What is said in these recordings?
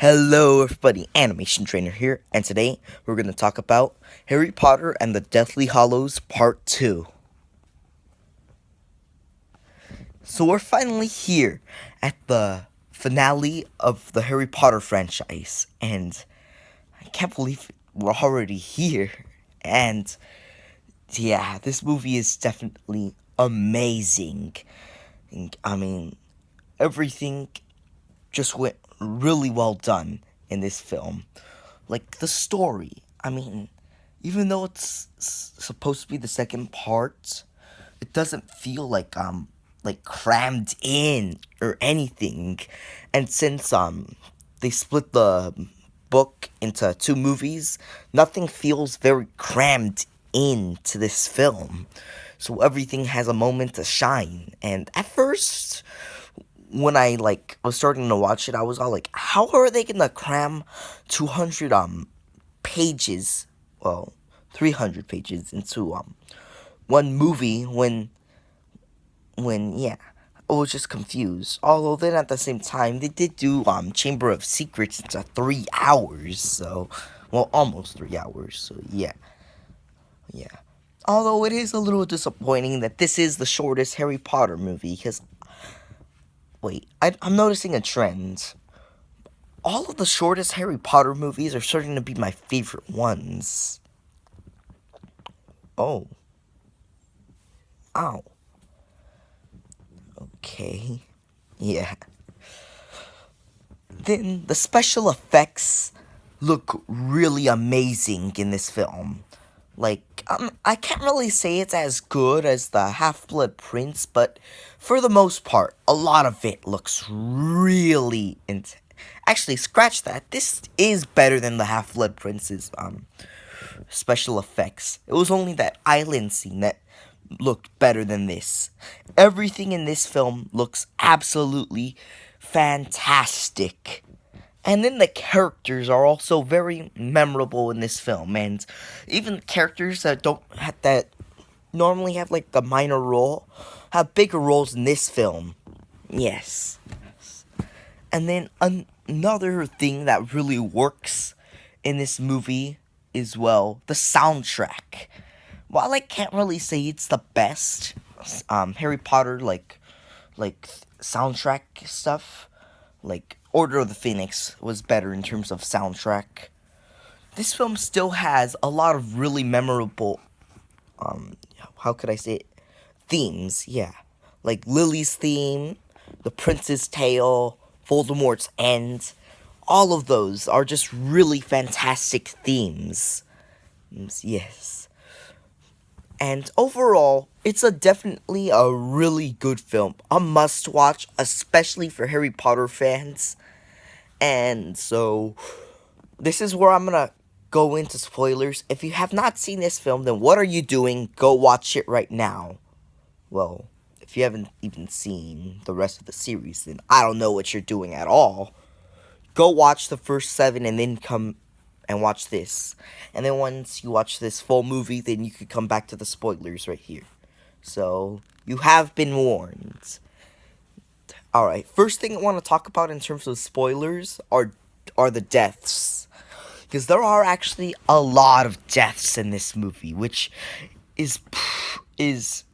Hello everybody, Animation Trainer here, and today we're going to talk about Harry Potter and the Deathly Hallows Part 2. So we're finally here at the finale of the Harry Potter franchise, and I can't believe we're already here. And yeah, this movie is definitely amazing. I mean, everything just went really well done in this film. Like the story, even though it's supposed to be the second part, it doesn't feel like crammed in or anything. And since they split the book into two movies, nothing feels very crammed into this film. So everything has a moment to shine. And at first, when I was starting to watch it, I was all like, how are they gonna cram 200 pages, well, 300 pages into one movie when yeah, I was just confused. Although then at the same time they did do Chamber of Secrets into 3 hours, so well, almost 3 hours. So yeah. Although it is a little disappointing that this is the shortest Harry Potter movie, because wait, I'm noticing a trend. All of the shortest Harry Potter movies are starting to be my favorite ones. Oh. Ow. Okay. Yeah. Then the special effects look really amazing in this film. I can't really say it's as good as the Half-Blood Prince, but for the most part, a lot of it looks really Actually, scratch that. This is better than the Half-Blood Prince's special effects. It was only that island scene that looked better than this. Everything in this film looks absolutely fantastic. And then the characters are also very memorable in this film, and even characters that normally have like a minor role have bigger roles in this film. Yes. And then another thing that really works in this movie is, well, the soundtrack. While I can't really say it's the best Harry Potter soundtrack stuff, like Order of the Phoenix was better in terms of soundtrack. This film still has a lot of really memorable how could I say it? Themes, yeah. Like Lily's theme, The Prince's Tale, Voldemort's End. All of those are just really fantastic themes. Yes. And overall, it's definitely a really good film. A must watch, especially for Harry Potter fans. And so, this is where I'm gonna go into spoilers. If you have not seen this film, then what are you doing? Go watch it right now. Well, if you haven't even seen the rest of the series, then I don't know what you're doing at all. Go watch the first 7 and then come and watch this. And then once you watch this full movie, then you could come back to the spoilers right here. So, you have been warned. Alright, first thing I want to talk about in terms of spoilers are the deaths. Because there are actually a lot of deaths in this movie, which is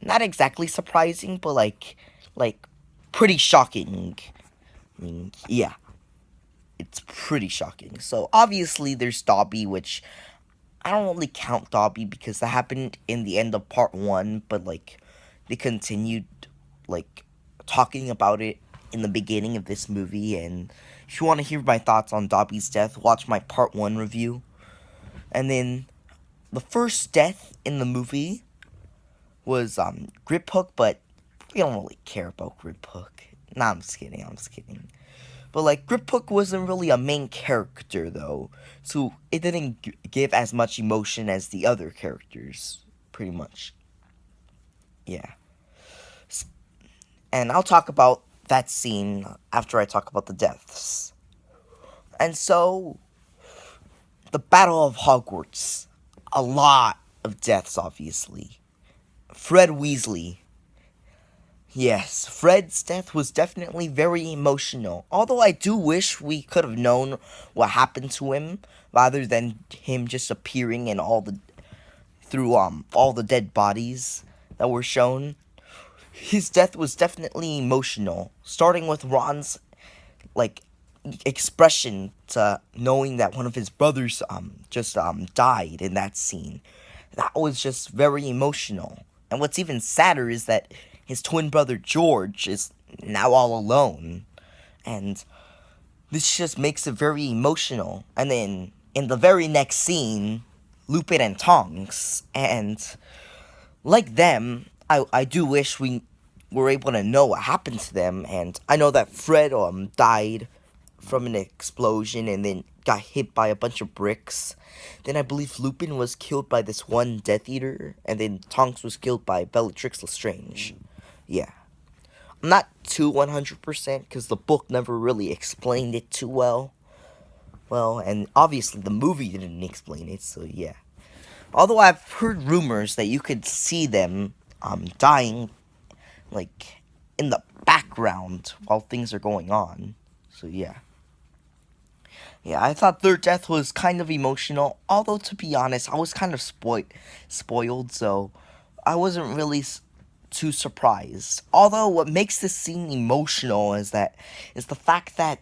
not exactly surprising, but like pretty shocking. Yeah. It's pretty shocking. So, obviously, there's Dobby, which I don't really count Dobby because that happened in the end of part 1, but, they continued, talking about it in the beginning of this movie, and if you want to hear my thoughts on Dobby's death, watch my part 1 review. And then, the first death in the movie was, Grip Hook, but we don't really care about Grip Hook. Nah, I'm just kidding. But, Grip Hook wasn't really a main character, though. So, it didn't give as much emotion as the other characters. Pretty much. Yeah. And I'll talk about that scene after I talk about the deaths. And so, the Battle of Hogwarts. A lot of deaths, obviously. Fred Weasley. Yes, Fred's death was definitely very emotional. Although I do wish we could have known what happened to him rather than him just appearing in all the dead bodies that were shown. His death was definitely emotional, starting with Ron's like expression to knowing that one of his brothers just died in that scene. That was just very emotional. And what's even sadder is that his twin brother George is now all alone. And this just makes it very emotional. And then in the very next scene, Lupin and Tonks, and like them, I do wish we were able to know what happened to them. And I know that Fred died from an explosion and then got hit by a bunch of bricks. Then I believe Lupin was killed by this one Death Eater, and then Tonks was killed by Bellatrix Lestrange. Yeah. I'm not too 100% because the book never really explained it too well. Well, and obviously the movie didn't explain it, so yeah. Although I've heard rumors that you could see them dying like in the background while things are going on. So yeah. Yeah, I thought their death was kind of emotional, although to be honest, I was kind of spoiled, so I wasn't really too surprised. Although what makes this scene emotional is the fact that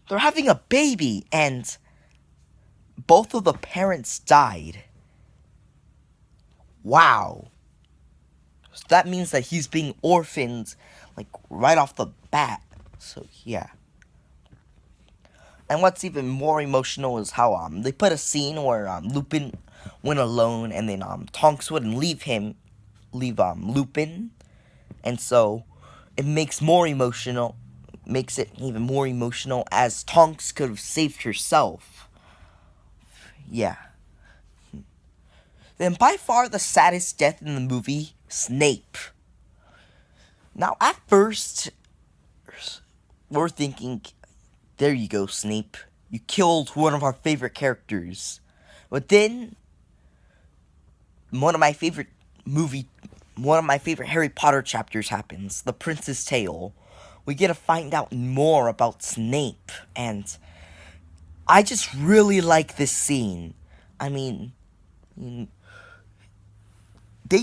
they're having a baby and both of the parents died. Wow. So that means that he's being orphaned like right off the bat. So yeah. And what's even more emotional is how they put a scene where Lupin went alone, and then Tonks wouldn't leave Lupin, and so it makes it even more emotional as Tonks could have saved herself. Yeah. Then by far the saddest death in the movie, Snape. Now at first we're thinking, there you go, Snape. You killed one of our favorite characters. But then, one of my favorite Harry Potter chapters happens. The Prince's Tale. We get to find out more about Snape. And I just really like this scene. I mean, they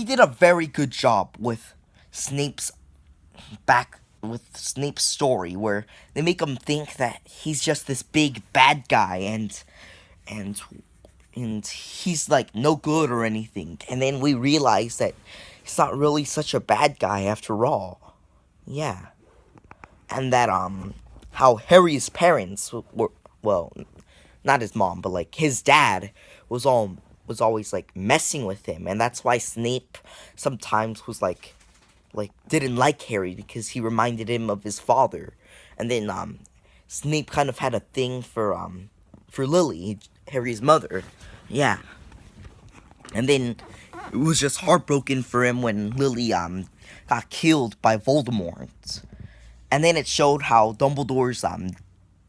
did a very good job with Snape's story, where they make him think that he's just this big bad guy and he's like no good or anything, and then we realize that he's not really such a bad guy after all. Yeah. And that how Harry's parents were, well, not his mom, but like his dad was always like messing with him, and that's why Snape sometimes was like didn't like Harry, because he reminded him of his father. And then Snape kind of had a thing for Lily, Harry's mother. Yeah. And then it was just heartbroken for him when Lily got killed by Voldemort. And then it showed how Dumbledore's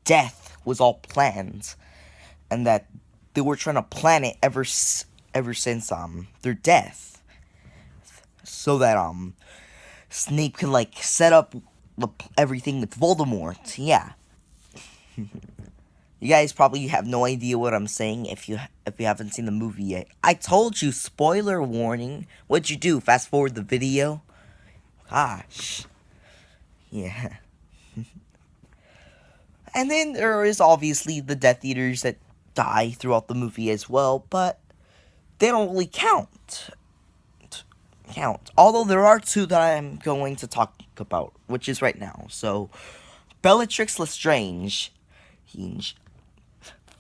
death was all planned, and that they were trying to plan it ever since their death, so that Snape can like set up everything with Voldemort. Yeah. You guys probably have no idea what I'm saying if you haven't seen the movie yet. I told you, spoiler warning. What'd you do? Fast forward the video? Gosh. Yeah. And then there is obviously the Death Eaters that die throughout the movie as well, but they don't really count. Although there are two that I'm going to talk about, which is right now. So, Bellatrix Lestrange.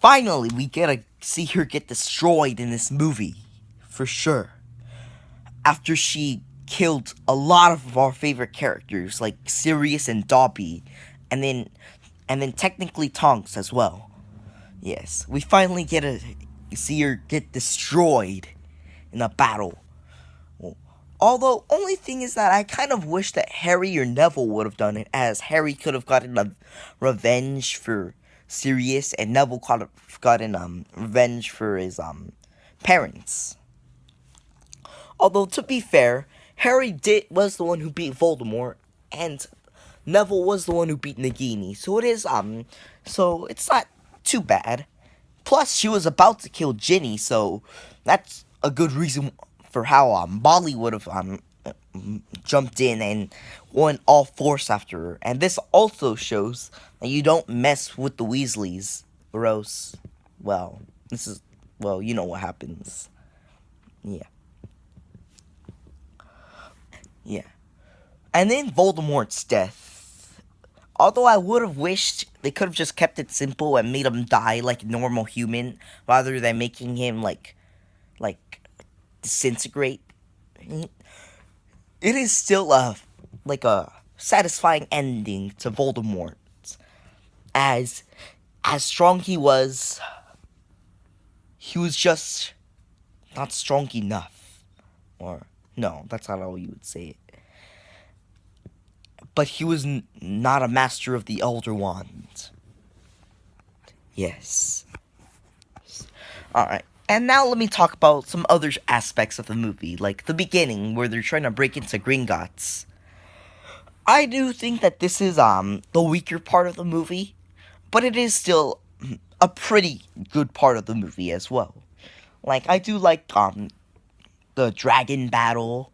Finally, we get to see her get destroyed in this movie, for sure. After she killed a lot of our favorite characters, like Sirius and Dobby, and then technically Tonks as well. Yes, we finally get to see her get destroyed in a battle. Although, only thing is that I kind of wish that Harry or Neville would have done it, as Harry could have gotten a revenge for Sirius, and Neville could have gotten revenge for his parents. Although, to be fair, Harry was the one who beat Voldemort, and Neville was the one who beat Nagini. So it's not too bad. Plus, she was about to kill Ginny, so that's a good reason for how Molly would have jumped in and went all force after her. And this also shows that you don't mess with the Weasleys, or else, well, you know what happens. Yeah. Yeah. And then Voldemort's death. Although I would have wished they could have just kept it simple and made him die like a normal human, rather than making him like disintegrate. It is still a satisfying ending to Voldemort. As strong he was just not strong enough. Or no, that's not how you would say it. But he was not a master of the Elder Wand. Yes. Alright. And now let me talk about some other aspects of the movie, like the beginning, where they're trying to break into Gringotts. I do think that this is the weaker part of the movie, but it is still a pretty good part of the movie as well. Like, I do like the dragon battle,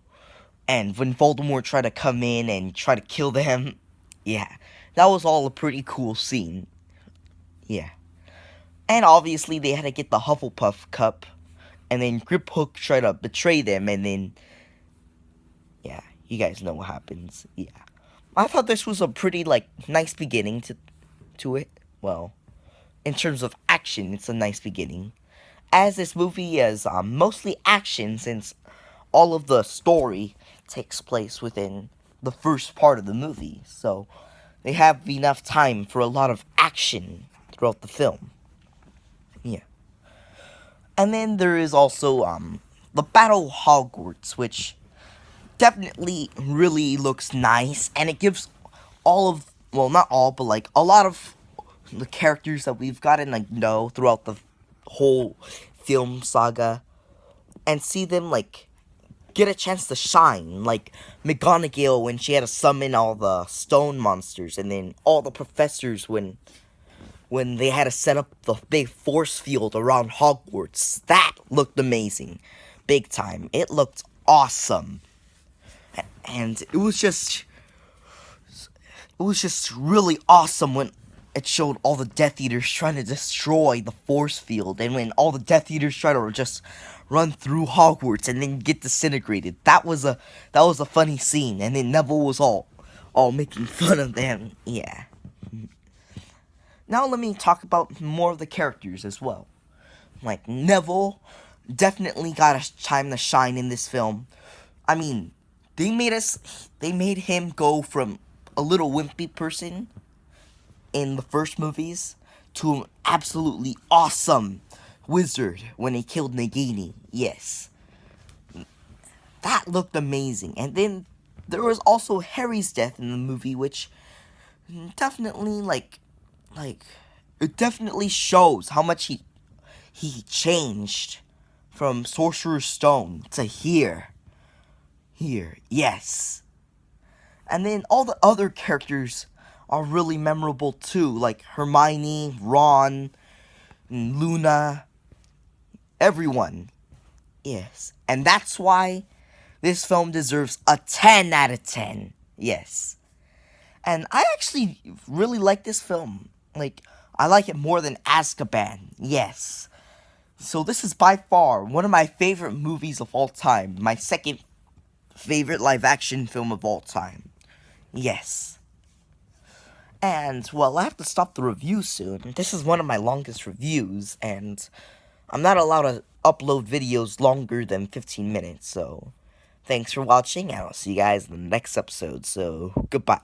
and when Voldemort tried to come in and try to kill them. Yeah, that was all a pretty cool scene. Yeah. And obviously they had to get the Hufflepuff cup, and then Griphook tried to betray them, and then, yeah, you guys know what happens. Yeah. I thought this was a pretty, nice beginning to it. Well, in terms of action, it's a nice beginning. As this movie is mostly action, since all of the story takes place within the first part of the movie. So, they have enough time for a lot of action throughout the film. Yeah. And then there is also the Battle of Hogwarts, which definitely really looks nice, and it gives not all, but a lot of the characters that we've gotten know throughout the whole film saga, and see them get a chance to shine, like McGonagall when she had to summon all the stone monsters, and then all the professors when they had to set up the big force field around Hogwarts. That looked amazing. Big time. It looked awesome. And it was just really awesome when it showed all the Death Eaters trying to destroy the force field, and when all the Death Eaters try to just run through Hogwarts and then get disintegrated. That was a funny scene, and then Neville was all making fun of them. Yeah. Now let me talk about more of the characters as well. Like Neville definitely got a time to shine in this film. I mean, they made him go from a little wimpy person in the first movies to an absolutely awesome wizard when he killed Nagini. Yes. That looked amazing. And then there was also Harry's death in the movie, which definitely it definitely shows how much he changed from Sorcerer's Stone to here. Yes. And then all the other characters are really memorable too, like Hermione, Ron, Luna, everyone. Yes. And that's why this film deserves a 10 out of 10. Yes. And I actually really like this film. I like it more than Azkaban. Yes. So this is by far one of my favorite movies of all time. My second favorite live-action film of all time. Yes. And, well, I have to stop the review soon. This is one of my longest reviews, and I'm not allowed to upload videos longer than 15 minutes, so thanks for watching, and I'll see you guys in the next episode, so goodbye.